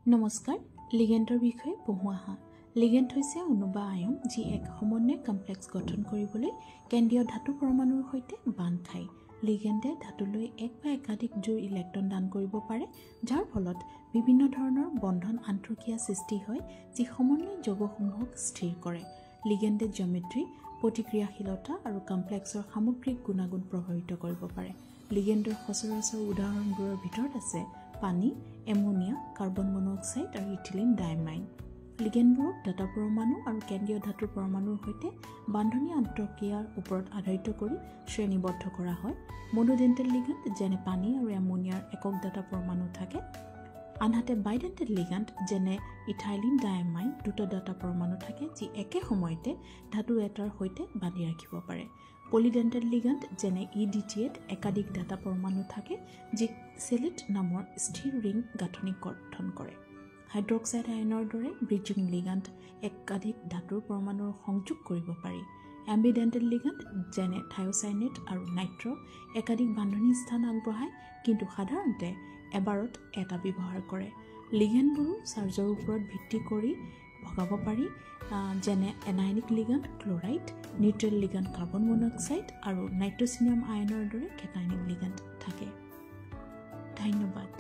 নমস্কাৰ লিগেণ্ডৰ বিষয়ে পঢ়োৱা হা লিগেণ্ড হৈছে অনুবা আয়ন যি এক সমন্বয় কমপ্লেক্স গঠন কৰিবলৈ কেন্দ্ৰীয় ধাতু পৰমাণুৰ সৈতে বান্ধ খায় লিগেণ্ডে ধাতুলৈ এক বা একাধিক জোড় ইলেক্ট্ৰন দান কৰিব পাৰে যাৰ ফলত বিভিন্ন ধৰণৰ বন্ধন আন্তঃক্ৰিয়া সৃষ্টি হয় যি সমন্বয় যৌগসমূহক স্থিৰ কৰে লিগেণ্ডে জিঅমেট্ৰি প্ৰতিক্ৰিয়াশীলতা আৰু কমপ্লেক্সৰ সামগ্ৰিক গুণাগুণ প্ৰভাৱিত কৰিব পাৰে লিগেণ্ডৰ সচৰাচৰ উদাহৰণবোৰৰ ভিতৰত আছে পানী এমোনিয়া কাৰ্বন মনোক্সাইড আৰু ইথিলিন ডাইমাইন লিগেণ্ডবোৰক ডাটা পৰমাণু আৰু কেন্দ্ৰীয় ধাতুৰ পৰমাণুৰ সৈতে বান্ধনী আন্তঃক্ৰিয়াৰ ওপৰত আধাৰিত কৰি শ্ৰেণীবদ্ধ কৰা হয় মনোডেণ্টেল লিগেণ্ড যেনে পানী আৰু এমোনিয়াৰ একক ডাটা পৰমাণু থাকে আনহাতে বাইডেণ্টেল লিগেণ্ড যেনে ইথাইলিন ডাইমাইন দুটা ডাটা পৰমাণু থাকে যি একে সময়তে ধাতু এটাৰ সৈতে বান্ধি ৰাখিব পাৰে পলিডেণ্টেল লিগেণ্ড যেনে ইডিটিএত একাধিক ডাটা পৰমাণু থাকে যি চেলেট নামৰ স্থিৰ ৰিং গাঁথনি গঠন কৰে হাইড্ৰক্সাইড আয়নৰ দৰে ব্ৰিজিং লিগেণ্ড একাধিক ধাতুৰ পৰমাণুৰ সংযোগ কৰিব পাৰি এম্বিডেণ্টেল লিগেণ্ড যেনে থায়োচাইনেট আৰু নাইট্ৰ একাধিক বান্ধনী স্থান আগবঢ়ায় কিন্তু সাধাৰণতে এবাৰত এটা ব্যৱহাৰ কৰে লিগেণ্ডবোৰো চাৰ্জৰ ওপৰত ভিত্তি কৰি ভগাব পাৰি যেনে anionic ligand chloride neutral ligand carbon monoxide আৰু নাইট্ৰছিনাম আয়নৰ দৰে কেটায়নিক লিগেণ্ড থাকে ধন্যবাদ